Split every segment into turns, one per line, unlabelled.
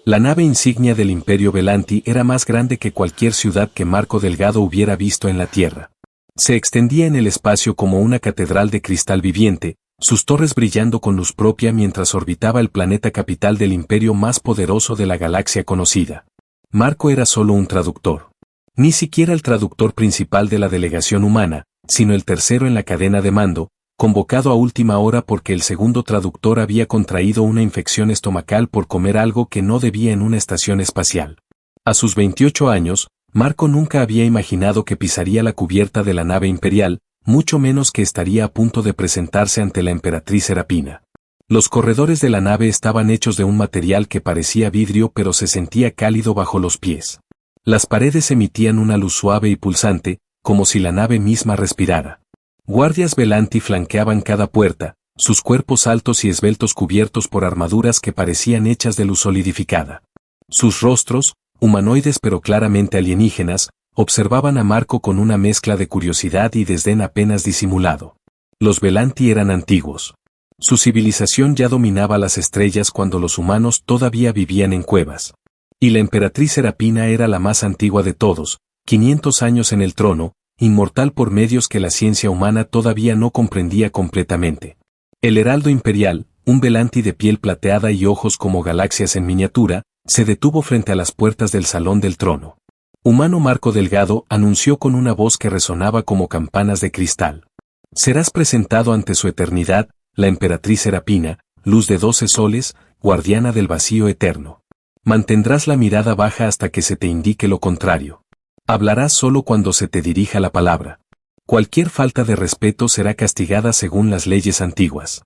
La nave insignia del Imperio Velanti era más grande que cualquier ciudad que Marco Delgado hubiera visto en la Tierra. Se extendía en el espacio como una catedral de cristal viviente, sus torres brillando con luz propia mientras orbitaba el planeta capital del imperio más poderoso de la galaxia conocida. Marco era solo un traductor. Ni siquiera el traductor principal de la delegación humana, sino el tercero en la cadena de mando, convocado a última hora porque el segundo traductor había contraído una infección estomacal por comer algo que no debía en una estación espacial. A sus 28 años, Marco nunca había imaginado que pisaría la cubierta de la nave imperial, mucho menos que estaría a punto de presentarse ante la emperatriz Serapina. Los corredores de la nave estaban hechos de un material que parecía vidrio pero se sentía cálido bajo los pies. Las paredes emitían una luz suave y pulsante, como si la nave misma respirara. Guardias Velanti flanqueaban cada puerta, sus cuerpos altos y esbeltos cubiertos por armaduras que parecían hechas de luz solidificada. Sus rostros, humanoides pero claramente alienígenas, observaban a Marco con una mezcla de curiosidad y desdén apenas disimulado. Los Velanti eran antiguos. Su civilización ya dominaba las estrellas cuando los humanos todavía vivían en cuevas. Y la emperatriz Serapina era la más antigua de todos, 500 años en el trono, inmortal por medios que la ciencia humana todavía no comprendía completamente. El heraldo imperial, un Velanti de piel plateada y ojos como galaxias en miniatura, se detuvo frente a las puertas del salón del trono. Humano Marco Delgado anunció con una voz que resonaba como campanas de cristal. Serás presentado ante su eternidad, la emperatriz Serapina, luz de 12 soles, guardiana del vacío eterno. Mantendrás la mirada baja hasta que se te indique lo contrario. Hablarás solo cuando se te dirija la palabra. Cualquier falta de respeto será castigada según las leyes antiguas.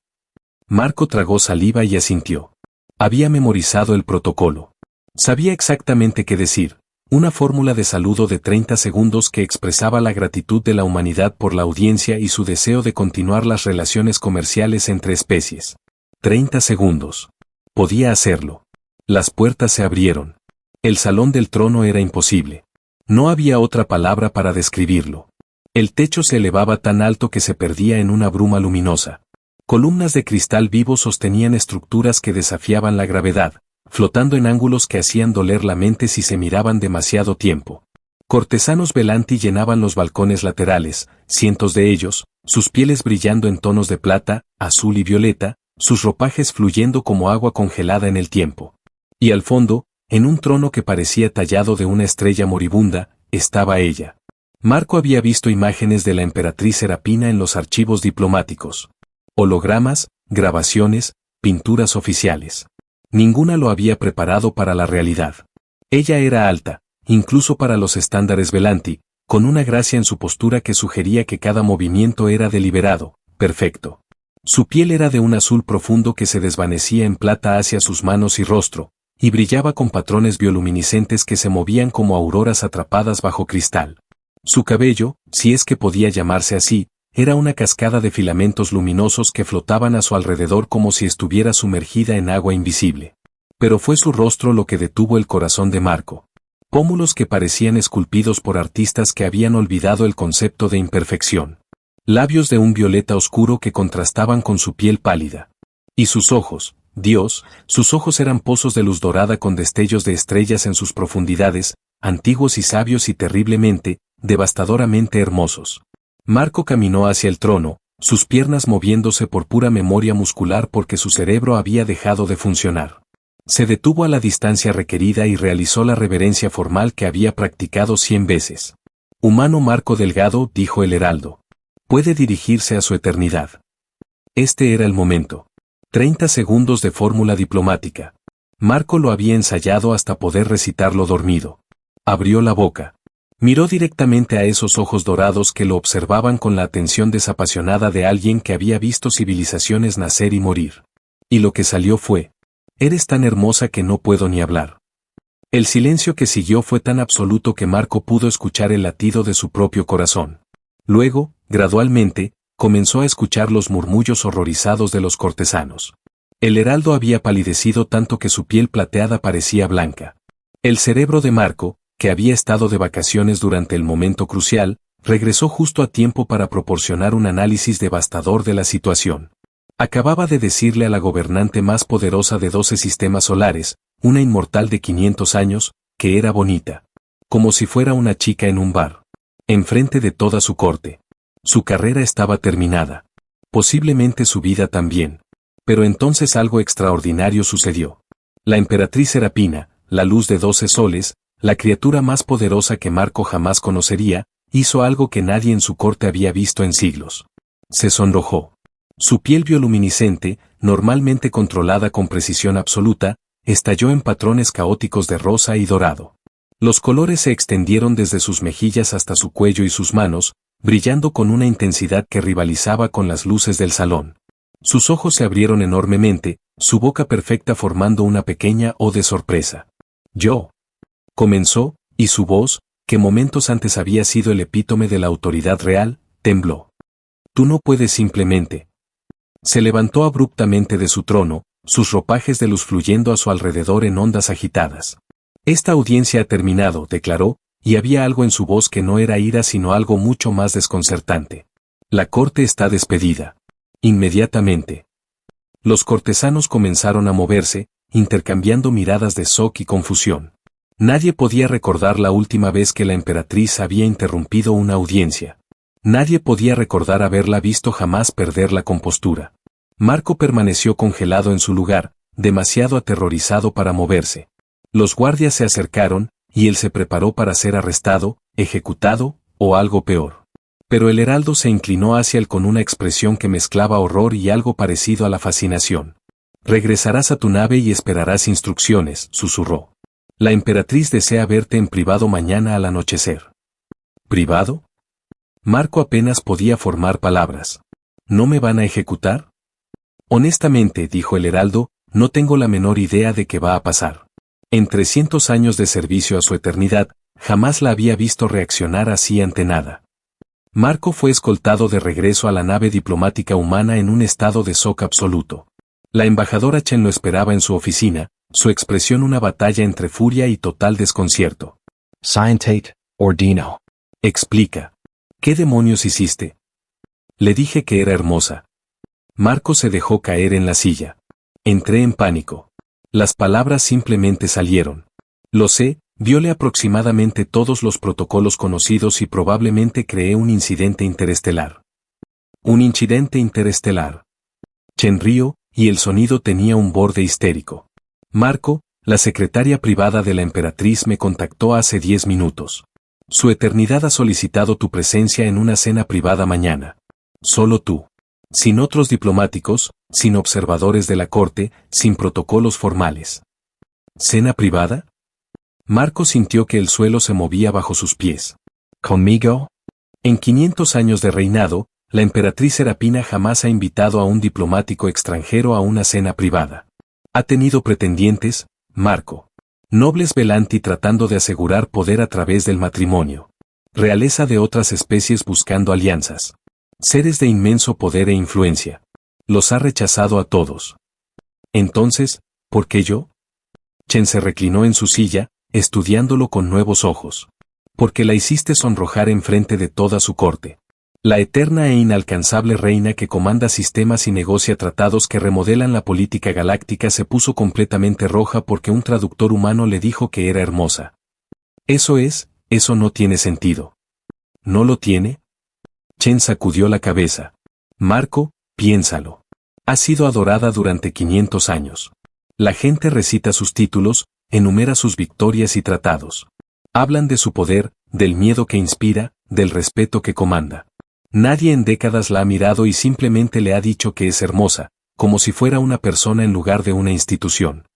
Marco tragó saliva y asintió. Había memorizado el protocolo. Sabía exactamente qué decir, una fórmula de saludo de 30 segundos que expresaba la gratitud de la humanidad por la audiencia y su deseo de continuar las relaciones comerciales entre especies. 30 segundos. Podía hacerlo. Las puertas se abrieron. El salón del trono era imposible. No había otra palabra para describirlo. El techo se elevaba tan alto que se perdía en una bruma luminosa. Columnas de cristal vivo sostenían estructuras que desafiaban la gravedad, flotando en ángulos que hacían doler la mente si se miraban demasiado tiempo. Cortesanos Velanti llenaban los balcones laterales, cientos de ellos, sus pieles brillando en tonos de plata, azul y violeta, sus ropajes fluyendo como agua congelada en el tiempo. Y al fondo, en un trono que parecía tallado de una estrella moribunda, estaba ella. Marco había visto imágenes de la emperatriz Serapina en los archivos diplomáticos. Hologramas, grabaciones, pinturas oficiales. Ninguna lo había preparado para la realidad. Ella era alta, incluso para los estándares Velanti, con una gracia en su postura que sugería que cada movimiento era deliberado, perfecto. Su piel era de un azul profundo que se desvanecía en plata hacia sus manos y rostro, y brillaba con patrones bioluminiscentes que se movían como auroras atrapadas bajo cristal. Su cabello, si es que podía llamarse así, era una cascada de filamentos luminosos que flotaban a su alrededor como si estuviera sumergida en agua invisible. Pero fue su rostro lo que detuvo el corazón de Marco. Pómulos que parecían esculpidos por artistas que habían olvidado el concepto de imperfección. Labios de un violeta oscuro que contrastaban con su piel pálida. Y sus ojos, Dios, sus ojos eran pozos de luz dorada con destellos de estrellas en sus profundidades, antiguos y sabios y terriblemente, devastadoramente hermosos. Marco caminó hacia el trono, sus piernas moviéndose por pura memoria muscular porque su cerebro había dejado de funcionar. Se detuvo a la distancia requerida y realizó la reverencia formal que había practicado 100 veces. Humano Marco Delgado, dijo el heraldo. Puede dirigirse a su eternidad. Este era el momento. 30 segundos de fórmula diplomática. Marco lo había ensayado hasta poder recitarlo dormido. Abrió la boca. Miró directamente a esos ojos dorados que lo observaban con la atención desapasionada de alguien que había visto civilizaciones nacer y morir. Y lo que salió fue: eres tan hermosa que no puedo ni hablar. El silencio que siguió fue tan absoluto que Marco pudo escuchar el latido de su propio corazón. Luego, gradualmente, comenzó a escuchar los murmullos horrorizados de los cortesanos. El heraldo había palidecido tanto que su piel plateada parecía blanca. El cerebro de Marco, que había estado de vacaciones durante el momento crucial, regresó justo a tiempo para proporcionar un análisis devastador de la situación. Acababa de decirle a la gobernante más poderosa de 12 sistemas solares, una inmortal de 500 años, que era bonita. Como si fuera una chica en un bar. Enfrente de toda su corte. Su carrera estaba terminada. Posiblemente su vida también. Pero entonces algo extraordinario sucedió. La emperatriz Serapina, la luz de 12 soles, la criatura más poderosa que Marco jamás conocería, hizo algo que nadie en su corte había visto en siglos. Se sonrojó. Su piel bioluminiscente, normalmente controlada con precisión absoluta, estalló en patrones caóticos de rosa y dorado. Los colores se extendieron desde sus mejillas hasta su cuello y sus manos, brillando con una intensidad que rivalizaba con las luces del salón. Sus ojos se abrieron enormemente, su boca perfecta formando una pequeña O de sorpresa. Yo. Comenzó, y su voz, que momentos antes había sido el epítome de la autoridad real, tembló. Tú no puedes simplemente. Se levantó abruptamente de su trono, sus ropajes de luz fluyendo a su alrededor en ondas agitadas. Esta audiencia ha terminado, declaró, y había algo en su voz que no era ira sino algo mucho más desconcertante. La corte está despedida. Inmediatamente. Los cortesanos comenzaron a moverse, intercambiando miradas de shock y confusión. Nadie podía recordar la última vez que la emperatriz había interrumpido una audiencia. Nadie podía recordar haberla visto jamás perder la compostura. Marco permaneció congelado en su lugar, demasiado aterrorizado para moverse. Los guardias se acercaron, y él se preparó para ser arrestado, ejecutado, o algo peor. Pero el heraldo se inclinó hacia él con una expresión que mezclaba horror y algo parecido a la fascinación. Regresarás a tu nave y esperarás instrucciones, susurró. La emperatriz desea verte en privado mañana al anochecer. ¿Privado? Marco apenas podía formar palabras. ¿No me van a ejecutar? Honestamente, dijo el heraldo, no tengo la menor idea de qué va a pasar. En 300 años de servicio a su eternidad, jamás la había visto reaccionar así ante nada. Marco fue escoltado de regreso a la nave diplomática humana en un estado de shock absoluto. La embajadora Chen lo esperaba en su oficina, su expresión una batalla entre furia y total desconcierto.
Scientate, ordino.
Explica. ¿Qué demonios hiciste? Le dije que era hermosa. Marco se dejó caer en la silla. Entré en pánico. Las palabras simplemente salieron. Lo sé, violé aproximadamente todos los protocolos conocidos y probablemente creé un incidente interestelar. Un incidente interestelar. Chen rió, y el sonido tenía un borde histérico. Marco, la secretaria privada de la emperatriz me contactó hace 10 minutos. Su eternidad ha solicitado tu presencia en una cena privada mañana. Solo tú. Sin otros diplomáticos, sin observadores de la corte, sin protocolos formales. ¿Cena privada? Marco sintió que el suelo se movía bajo sus pies.
¿Conmigo?
En 500 años de reinado, la emperatriz Serapina jamás ha invitado a un diplomático extranjero a una cena privada. Ha tenido pretendientes, Marco. Nobles Velanti tratando de asegurar poder a través del matrimonio. Realeza de otras especies buscando alianzas. Seres de inmenso poder e influencia. Los ha rechazado a todos. Entonces, ¿por qué yo? Chen se reclinó en su silla, estudiándolo con nuevos ojos. Porque la hiciste sonrojar enfrente de toda su corte. La eterna e inalcanzable reina que comanda sistemas y negocia tratados que remodelan la política galáctica se puso completamente roja porque un traductor humano le dijo que era hermosa. Eso no tiene sentido. ¿No lo tiene? Chen sacudió la cabeza. Marco, piénsalo. Ha sido adorada durante 500 años. La gente recita sus títulos, enumera sus victorias y tratados. Hablan de su poder, del miedo que inspira, del respeto que comanda. Nadie en décadas la ha mirado y simplemente le ha dicho que es hermosa, como si fuera una persona en lugar de una institución.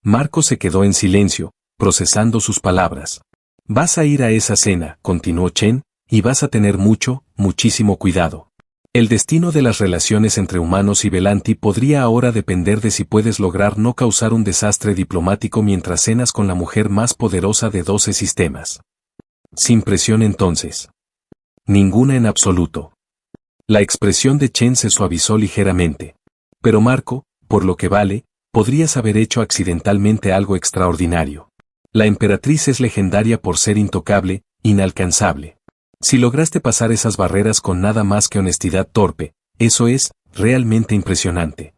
Marco se quedó en silencio, procesando sus palabras. Vas a ir a esa cena, continuó Chen, y vas a tener muchísimo cuidado. El destino de las relaciones entre humanos y Velanti podría ahora depender de si puedes lograr no causar un desastre diplomático mientras cenas con la mujer más poderosa de 12 sistemas. Sin presión entonces. Ninguna en absoluto. La expresión de Chen se suavizó ligeramente. Pero Marco, por lo que vale, podrías haber hecho accidentalmente algo extraordinario. La emperatriz es legendaria por ser intocable, inalcanzable. Si lograste pasar esas barreras con nada más que honestidad torpe, eso es, realmente impresionante.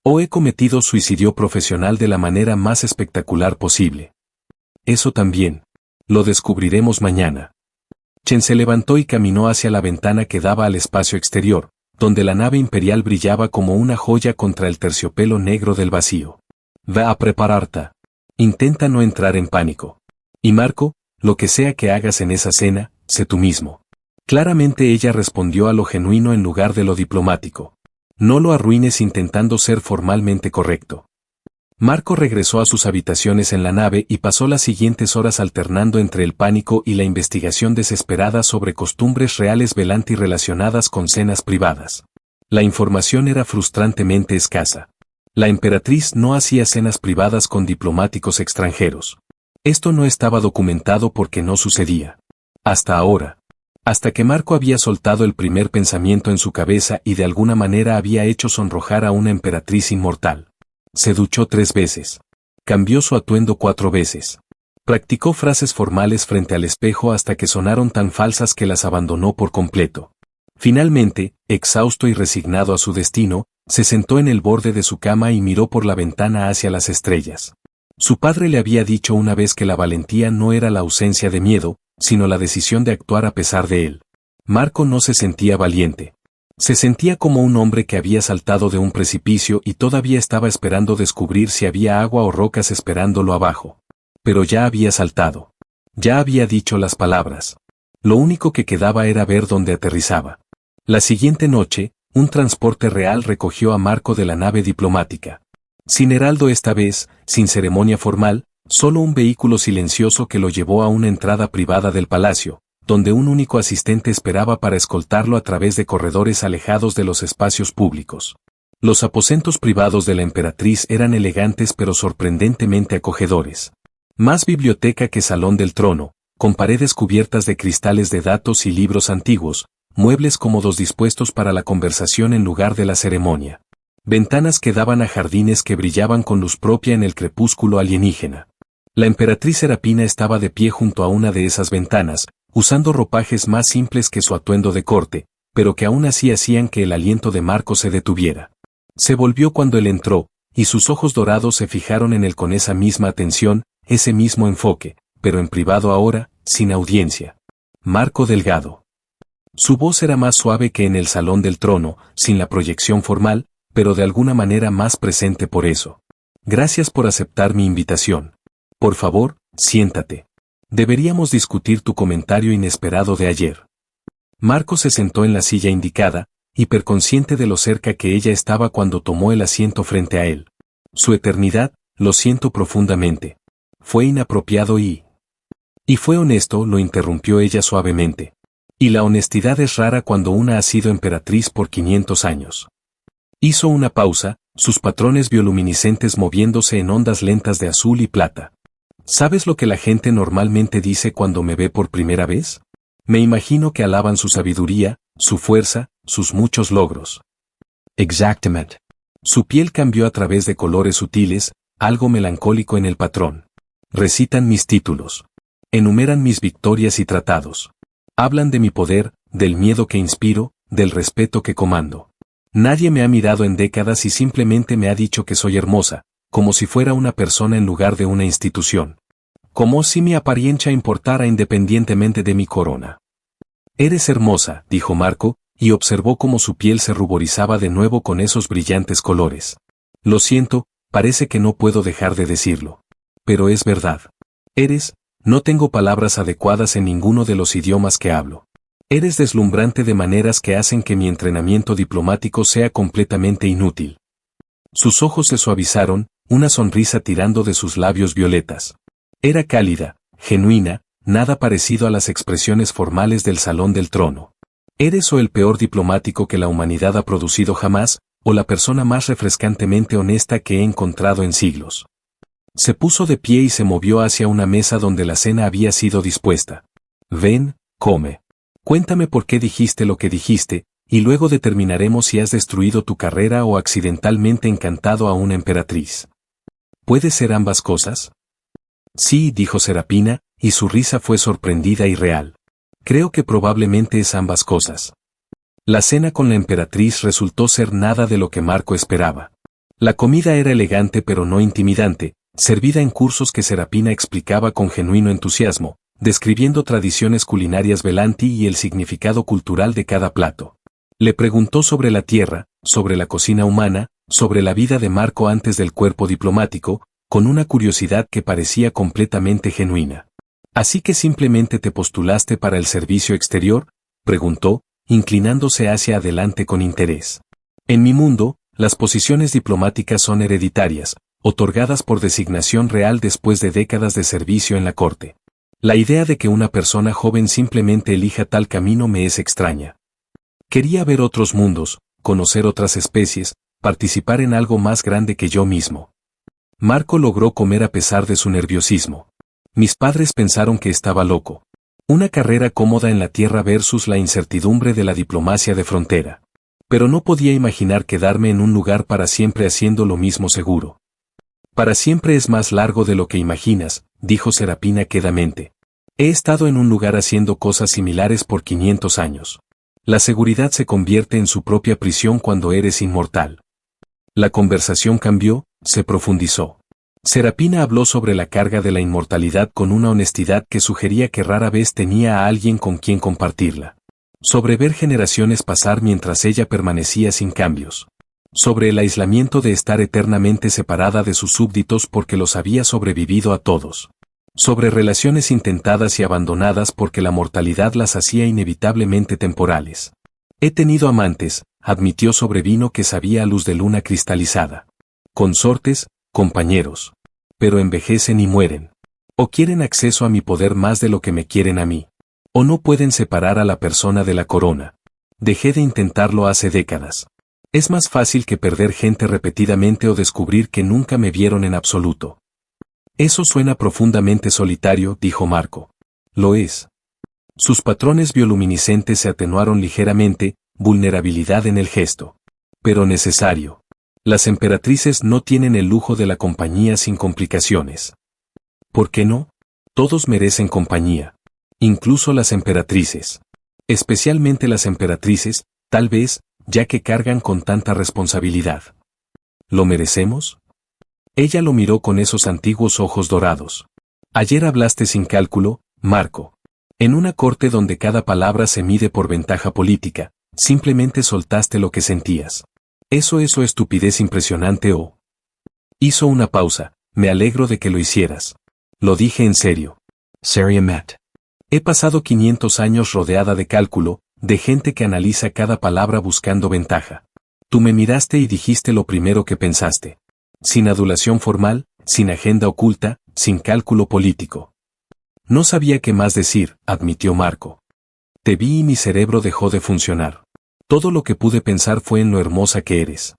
O he cometido suicidio profesional de la manera más espectacular posible. Eso también. Lo descubriremos mañana. Chen se levantó y caminó hacia la ventana que daba al espacio exterior, donde la nave imperial brillaba como una joya contra el terciopelo negro del vacío. Va a prepararte. Intenta no entrar en pánico. Y Marco, lo que sea que hagas en esa cena, sé tú mismo. Claramente ella respondió a lo genuino en lugar de lo diplomático. No lo arruines intentando ser formalmente correcto. Marco regresó a sus habitaciones en la nave y pasó las siguientes horas alternando entre el pánico y la investigación desesperada sobre costumbres reales Velanti relacionadas con cenas privadas. La información era frustrantemente escasa. La emperatriz no hacía cenas privadas con diplomáticos extranjeros. Esto no estaba documentado porque no sucedía. Hasta ahora. Hasta que Marco había soltado el primer pensamiento en su cabeza y de alguna manera había hecho sonrojar a una emperatriz inmortal. Se duchó 3 veces. Cambió su atuendo 4 veces. Practicó frases formales frente al espejo hasta que sonaron tan falsas que las abandonó por completo. Finalmente, exhausto y resignado a su destino, se sentó en el borde de su cama y miró por la ventana hacia las estrellas. Su padre le había dicho una vez que la valentía no era la ausencia de miedo, sino la decisión de actuar a pesar de él. Marco no se sentía valiente. Se sentía como un hombre que había saltado de un precipicio y todavía estaba esperando descubrir si había agua o rocas esperándolo abajo. Pero ya había saltado. Ya había dicho las palabras. Lo único que quedaba era ver dónde aterrizaba. La siguiente noche, un transporte real recogió a Marco de la nave diplomática. Sin heraldo esta vez, sin ceremonia formal, solo un vehículo silencioso que lo llevó a una entrada privada del palacio, donde un único asistente esperaba para escoltarlo a través de corredores alejados de los espacios públicos. Los aposentos privados de la emperatriz eran elegantes pero sorprendentemente acogedores. Más biblioteca que salón del trono, con paredes cubiertas de cristales de datos y libros antiguos, muebles cómodos dispuestos para la conversación en lugar de la ceremonia. Ventanas que daban a jardines que brillaban con luz propia en el crepúsculo alienígena. La emperatriz Serapina estaba de pie junto a una de esas ventanas, usando ropajes más simples que su atuendo de corte, pero que aún así hacían que el aliento de Marco se detuviera. Se volvió cuando él entró, y sus ojos dorados se fijaron en él con esa misma atención, ese mismo enfoque, pero en privado ahora, sin audiencia. Marco Delgado. Su voz era más suave que en el salón del trono, sin la proyección formal, pero de alguna manera más presente por eso. Gracias por aceptar mi invitación. Por favor, siéntate. Deberíamos discutir tu comentario inesperado de ayer. Marco se sentó en la silla indicada, hiperconsciente de lo cerca que ella estaba cuando tomó el asiento frente a él. Su eternidad, lo siento profundamente. Fue inapropiado y fue honesto, lo interrumpió ella suavemente. Y la honestidad es rara cuando una ha sido emperatriz por 500 años. Hizo una pausa, sus patrones bioluminiscentes moviéndose en ondas lentas de azul y plata. ¿Sabes lo que la gente normalmente dice cuando me ve por primera vez? Me imagino que alaban su sabiduría, su fuerza, sus muchos logros.
Exactamente.
Su piel cambió a través de colores sutiles, algo melancólico en el patrón. Recitan mis títulos. Enumeran mis victorias y tratados. Hablan de mi poder, del miedo que inspiro, del respeto que comando. Nadie me ha mirado en décadas y simplemente me ha dicho que soy hermosa, como si fuera una persona en lugar de una institución. Como si mi apariencia importara independientemente de mi corona. Eres hermosa, dijo Marco, y observó cómo su piel se ruborizaba de nuevo con esos brillantes colores. Lo siento, parece que no puedo dejar de decirlo. Pero es verdad. No tengo palabras adecuadas en ninguno de los idiomas que hablo. Eres deslumbrante de maneras que hacen que mi entrenamiento diplomático sea completamente inútil. Sus ojos se suavizaron, una sonrisa tirando de sus labios violetas. Era cálida, genuina, nada parecido a las expresiones formales del salón del trono. ¿Eres o el peor diplomático que la humanidad ha producido jamás, o la persona más refrescantemente honesta que he encontrado en siglos? Se puso de pie y se movió hacia una mesa donde la cena había sido dispuesta. Ven, come. Cuéntame por qué dijiste lo que dijiste, y luego determinaremos si has destruido tu carrera o accidentalmente encantado a una emperatriz. ¿Puede ser ambas cosas? Sí, dijo Serapina, y su risa fue sorprendida y real. Creo que probablemente es ambas cosas. La cena con la emperatriz resultó ser nada de lo que Marco esperaba. La comida era elegante pero no intimidante, servida en cursos que Serapina explicaba con genuino entusiasmo, describiendo tradiciones culinarias Velanti y el significado cultural de cada plato. Le preguntó sobre la tierra, sobre la cocina humana, sobre la vida de Marco antes del cuerpo diplomático, con una curiosidad que parecía completamente genuina. ¿Así que simplemente te postulaste para el servicio exterior?, preguntó, inclinándose hacia adelante con interés. En mi mundo, las posiciones diplomáticas son hereditarias, otorgadas por designación real después de décadas de servicio en la corte. La idea de que una persona joven simplemente elija tal camino me es extraña. Quería ver otros mundos, conocer otras especies, participar en algo más grande que yo mismo. Marco logró comer a pesar de su nerviosismo. Mis padres pensaron que estaba loco. Una carrera cómoda en la tierra versus la incertidumbre de la diplomacia de frontera. Pero no podía imaginar quedarme en un lugar para siempre haciendo lo mismo seguro. Para siempre es más largo de lo que imaginas, dijo Serapina quedamente. He estado en un lugar haciendo cosas similares por 500 años. La seguridad se convierte en su propia prisión cuando eres inmortal. La conversación cambió, se profundizó. Serapina habló sobre la carga de la inmortalidad con una honestidad que sugería que rara vez tenía a alguien con quien compartirla. Sobre ver generaciones pasar mientras ella permanecía sin cambios. Sobre el aislamiento de estar eternamente separada de sus súbditos porque los había sobrevivido a todos. Sobre relaciones intentadas y abandonadas porque la mortalidad las hacía inevitablemente temporales. He tenido amantes, admitió sobre vino que sabía a luz de luna cristalizada. Consortes, compañeros. Pero envejecen y mueren. O quieren acceso a mi poder más de lo que me quieren a mí. O no pueden separar a la persona de la corona. Dejé de intentarlo hace décadas. Es más fácil que perder gente repetidamente o descubrir que nunca me vieron en absoluto. Eso suena profundamente solitario, dijo Marco. Lo es. Sus patrones bioluminiscentes se atenuaron ligeramente, vulnerabilidad en el gesto. Pero necesario. Las emperatrices no tienen el lujo de la compañía sin complicaciones. ¿Por qué no? Todos merecen compañía. Incluso las emperatrices. Especialmente las emperatrices, tal vez, ya que cargan con tanta responsabilidad. ¿Lo merecemos? Ella lo miró con esos antiguos ojos dorados. Ayer hablaste sin cálculo, Marco. En una corte donde cada palabra se mide por ventaja política, simplemente soltaste lo que sentías. ¿Eso es estupidez impresionante o...? Hizo una pausa, me alegro de que lo hicieras. Lo dije en serio.
Seriamente.
He pasado 500 años rodeada de cálculo, de gente que analiza cada palabra buscando ventaja. Tú me miraste y dijiste lo primero que pensaste. Sin adulación formal, sin agenda oculta, sin cálculo político. No sabía qué más decir, admitió Marco. Te vi y mi cerebro dejó de funcionar. Todo lo que pude pensar fue en lo hermosa que eres.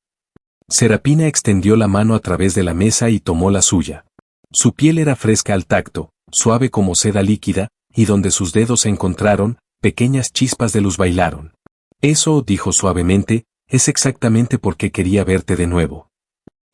Serapina extendió la mano a través de la mesa y tomó la suya. Su piel era fresca al tacto, suave como seda líquida, y donde sus dedos se encontraron, pequeñas chispas de luz bailaron. Eso, dijo suavemente, es exactamente por qué quería verte de nuevo.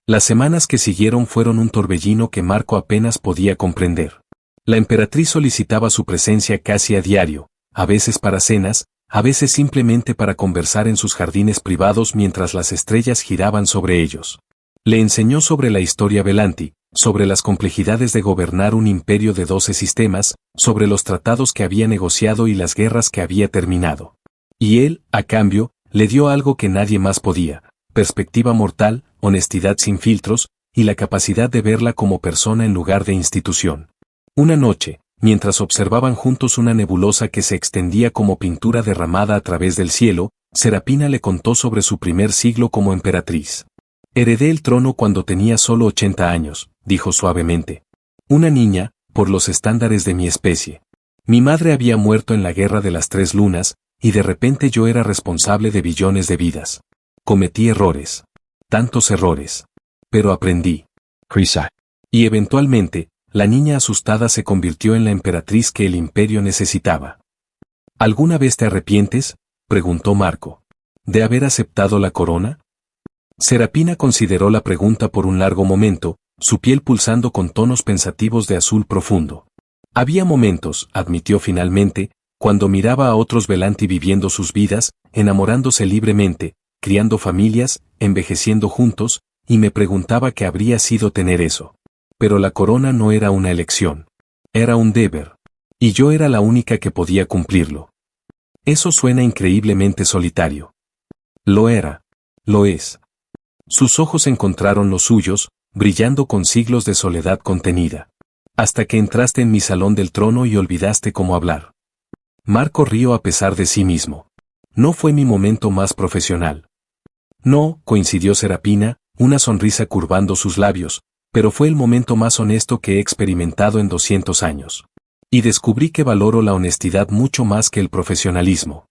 Las semanas que siguieron fueron un torbellino que Marco apenas podía comprender. La emperatriz solicitaba su presencia casi a diario, a veces para cenas, a veces simplemente para conversar en sus jardines privados mientras las estrellas giraban sobre ellos. Le enseñó sobre la historia Velanti, sobre las complejidades de gobernar un imperio de 12 sistemas, sobre los tratados que había negociado y las guerras que había terminado. Y él, a cambio, le dio algo que nadie más podía: perspectiva mortal, honestidad sin filtros, y la capacidad de verla como persona en lugar de institución. Una noche, mientras observaban juntos una nebulosa que se extendía como pintura derramada a través del cielo, Serapina le contó sobre su primer siglo como emperatriz. Heredé el trono cuando tenía solo 80 años, dijo suavemente. Una niña, por los estándares de mi especie. Mi madre había muerto en la guerra de las 3 lunas, y de repente yo era responsable de billones de vidas. Cometí errores. Tantos errores. Pero aprendí.
Crisa.
Y eventualmente, la niña asustada se convirtió en la emperatriz que el imperio necesitaba. ¿Alguna vez te arrepientes?, preguntó Marco. ¿De haber aceptado la corona? Serapina consideró la pregunta por un largo momento, su piel pulsando con tonos pensativos de azul profundo. Había momentos, admitió finalmente, cuando miraba a otros Velanti viviendo sus vidas, enamorándose libremente, criando familias, envejeciendo juntos, y me preguntaba qué habría sido tener eso. Pero la corona no era una elección. Era un deber. Y yo era la única que podía cumplirlo. Eso suena increíblemente solitario. Lo era. Lo es. Sus ojos encontraron los suyos, brillando con siglos de soledad contenida. Hasta que entraste en mi salón del trono y olvidaste cómo hablar. Marco rió a pesar de sí mismo. No fue mi momento más profesional. No, coincidió Serapina, una sonrisa curvando sus labios, pero fue el momento más honesto que he experimentado en 200 años. Y descubrí que valoro la honestidad mucho más que el profesionalismo.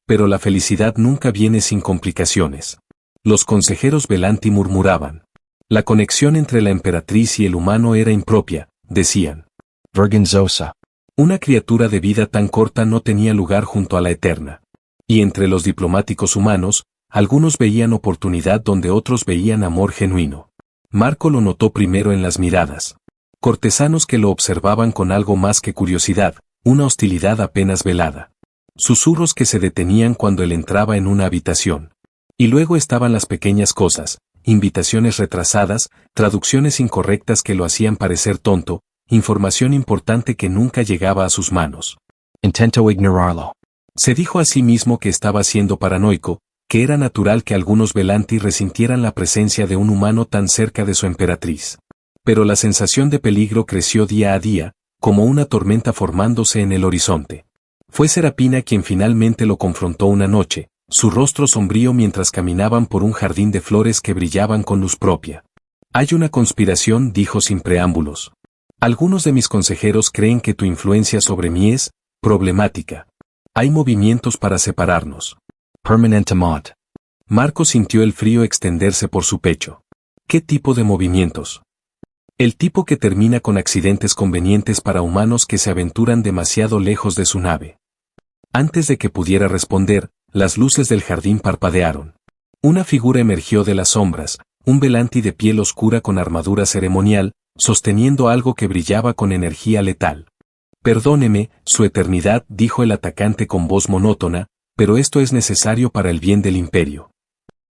Pero la felicidad nunca viene sin complicaciones. Los consejeros Velanti murmuraban. La conexión entre la emperatriz y el humano era impropia, decían.
Vergonzosa.
Una criatura de vida tan corta no tenía lugar junto a la eterna. Y entre los diplomáticos humanos, algunos veían oportunidad donde otros veían amor genuino. Marco lo notó primero en las miradas. Cortesanos que lo observaban con algo más que curiosidad, una hostilidad apenas velada. Susurros que se detenían cuando él entraba en una habitación. Y luego estaban las pequeñas cosas, invitaciones retrasadas, traducciones incorrectas que lo hacían parecer tonto, información importante que nunca llegaba a sus manos.
Intento ignorarlo.
Se dijo a sí mismo que estaba siendo paranoico, que era natural que algunos Velanti resintieran la presencia de un humano tan cerca de su emperatriz. Pero la sensación de peligro creció día a día, como una tormenta formándose en el horizonte. Fue Serapina quien finalmente lo confrontó una noche, su rostro sombrío mientras caminaban por un jardín de flores que brillaban con luz propia. Hay una conspiración, dijo sin preámbulos. Algunos de mis consejeros creen que tu influencia sobre mí es problemática. Hay movimientos para separarnos.
Permanentement.
Marco sintió el frío extenderse por su pecho. ¿Qué tipo de movimientos? El tipo que termina con accidentes convenientes para humanos que se aventuran demasiado lejos de su nave. Antes de que pudiera responder, las luces del jardín parpadearon. Una figura emergió de las sombras, un Velanti de piel oscura con armadura ceremonial, sosteniendo algo que brillaba con energía letal. Perdóneme, su eternidad, dijo el atacante con voz monótona, pero esto es necesario para el bien del imperio.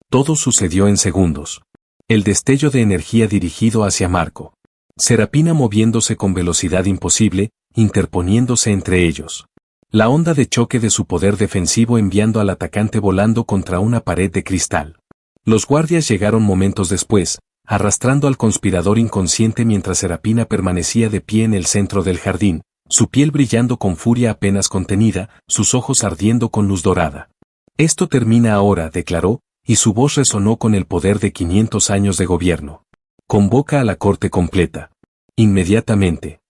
Todo sucedió en segundos. El destello de energía dirigido hacia Marco. Serapina moviéndose con velocidad imposible, interponiéndose entre ellos. La onda de choque de su poder defensivo enviando al atacante volando contra una pared de cristal. Los guardias llegaron momentos después, arrastrando al conspirador inconsciente mientras Serapina permanecía de pie en el centro del jardín, su piel brillando con furia apenas contenida, sus ojos ardiendo con luz dorada. Esto termina ahora, declaró, y su voz resonó con el poder de 500 años de gobierno. Convoca a la corte completa. Inmediatamente.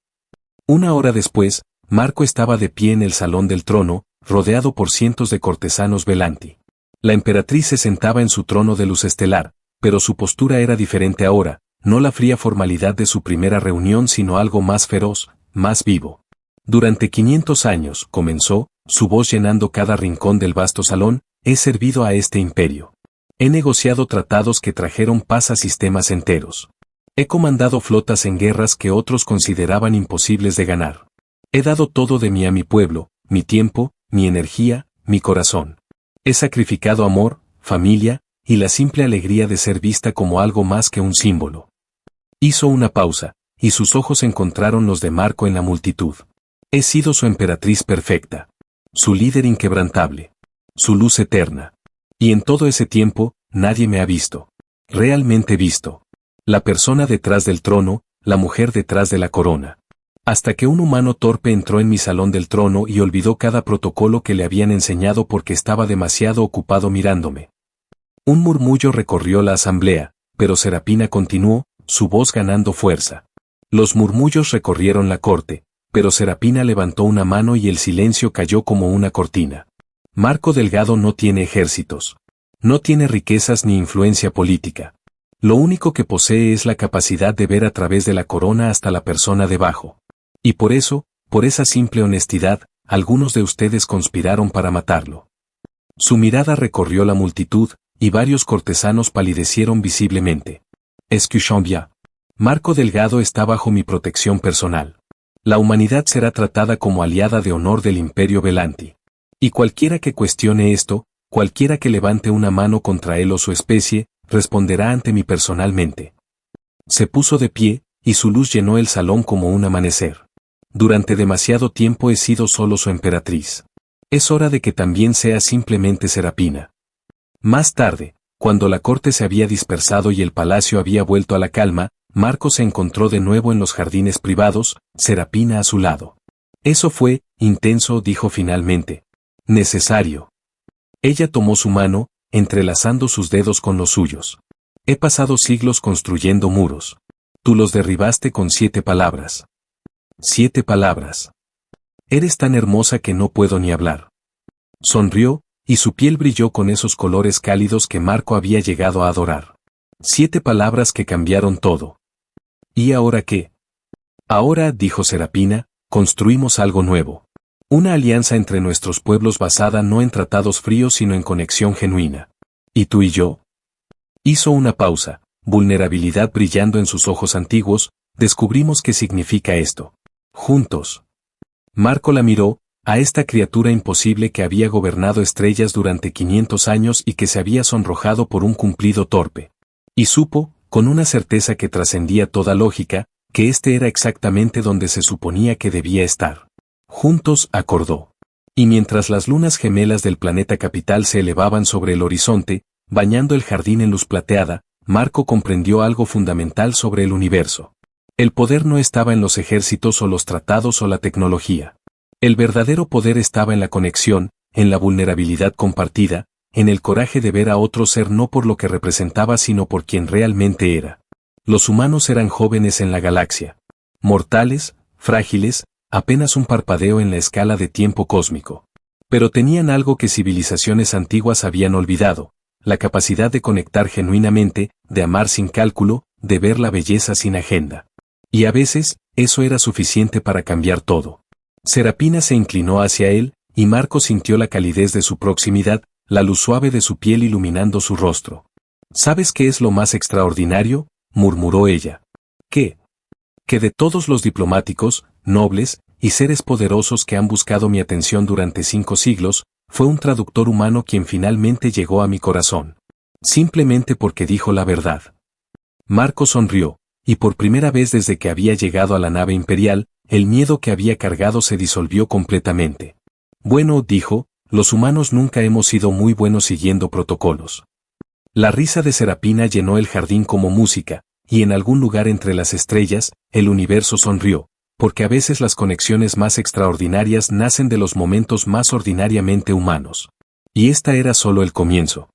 Una hora después, Marco estaba de pie en el salón del trono, rodeado por cientos de cortesanos Velanti. La emperatriz se sentaba en su trono de luz estelar, pero su postura era diferente ahora, no la fría formalidad de su primera reunión sino algo más feroz, más vivo. Durante 500 años, comenzó, su voz llenando cada rincón del vasto salón, he servido a este imperio. He negociado tratados que trajeron paz a sistemas enteros. He comandado flotas en guerras que otros consideraban imposibles de ganar. He dado todo de mí a mi pueblo, mi tiempo, mi energía, mi corazón. He sacrificado amor, familia, y la simple alegría de ser vista como algo más que un símbolo. Hizo una pausa, y sus ojos encontraron los de Marco en la multitud. He sido su emperatriz perfecta. Su líder inquebrantable. Su luz eterna. Y en todo ese tiempo, nadie me ha visto. Realmente visto. La persona detrás del trono, la mujer detrás de la corona. Hasta que un humano torpe entró en mi salón del trono y olvidó cada protocolo que le habían enseñado porque estaba demasiado ocupado mirándome. Un murmullo recorrió la asamblea, pero Serapina continuó, su voz ganando fuerza. Los murmullos recorrieron la corte, pero Serapina levantó una mano y el silencio cayó como una cortina. Marco Delgado no tiene ejércitos. No tiene riquezas ni influencia política. Lo único que posee es la capacidad de ver a través de la corona hasta la persona debajo. Y por eso, por esa simple honestidad, algunos de ustedes conspiraron para matarlo. Su mirada recorrió la multitud, y varios cortesanos palidecieron visiblemente. Escuchons bien. Marco Delgado está bajo mi protección personal. La humanidad será tratada como aliada de honor del Imperio Velanti. Y cualquiera que cuestione esto, cualquiera que levante una mano contra él o su especie, responderá ante mí personalmente. Se puso de pie, y su luz llenó el salón como un amanecer. Durante demasiado tiempo he sido solo su emperatriz. Es hora de que también sea simplemente Serapina. Más tarde, cuando la corte se había dispersado y el palacio había vuelto a la calma, Marco se encontró de nuevo en los jardines privados, Serapina a su lado. Eso fue, intenso, dijo finalmente. Necesario. Ella tomó su mano, entrelazando sus dedos con los suyos. He pasado siglos construyendo muros. Tú los derribaste con 7 palabras. 7 palabras. Eres tan hermosa que no puedo ni hablar. Sonrió, y su piel brilló con esos colores cálidos que Marco había llegado a adorar. 7 palabras que cambiaron todo. ¿Y ahora qué? Ahora, dijo Serapina, construimos algo nuevo. Una alianza entre nuestros pueblos basada no en tratados fríos sino en conexión genuina. ¿Y tú y yo? Hizo una pausa, vulnerabilidad brillando en sus ojos antiguos, descubrimos qué significa esto. Juntos. Marco la miró, a esta criatura imposible que había gobernado estrellas durante 500 años y que se había sonrojado por un cumplido torpe. Y supo, con una certeza que trascendía toda lógica, que este era exactamente donde se suponía que debía estar. Juntos, acordó. Y mientras las lunas gemelas del planeta capital se elevaban sobre el horizonte, bañando el jardín en luz plateada, Marco comprendió algo fundamental sobre el universo. El poder no estaba en los ejércitos o los tratados o la tecnología. El verdadero poder estaba en la conexión, en la vulnerabilidad compartida, en el coraje de ver a otro ser no por lo que representaba sino por quien realmente era. Los humanos eran jóvenes en la galaxia. Mortales, frágiles, apenas un parpadeo en la escala de tiempo cósmico. Pero tenían algo que civilizaciones antiguas habían olvidado, la capacidad de conectar genuinamente, de amar sin cálculo, de ver la belleza sin agenda. Y a veces, eso era suficiente para cambiar todo. Serapina se inclinó hacia él, y Marco sintió la calidez de su proximidad, la luz suave de su piel iluminando su rostro. ¿Sabes qué es lo más extraordinario?, murmuró ella. ¿Qué? Que de todos los diplomáticos, nobles, y seres poderosos que han buscado mi atención durante 5 siglos, fue un traductor humano quien finalmente llegó a mi corazón. Simplemente porque dijo la verdad. Marco sonrió, y por primera vez desde que había llegado a la nave imperial, el miedo que había cargado se disolvió completamente. Bueno, dijo, los humanos nunca hemos sido muy buenos siguiendo protocolos. La risa de Serapina llenó el jardín como música, y en algún lugar entre las estrellas, el universo sonrió, porque a veces las conexiones más extraordinarias nacen de los momentos más ordinariamente humanos. Y esta era solo el comienzo.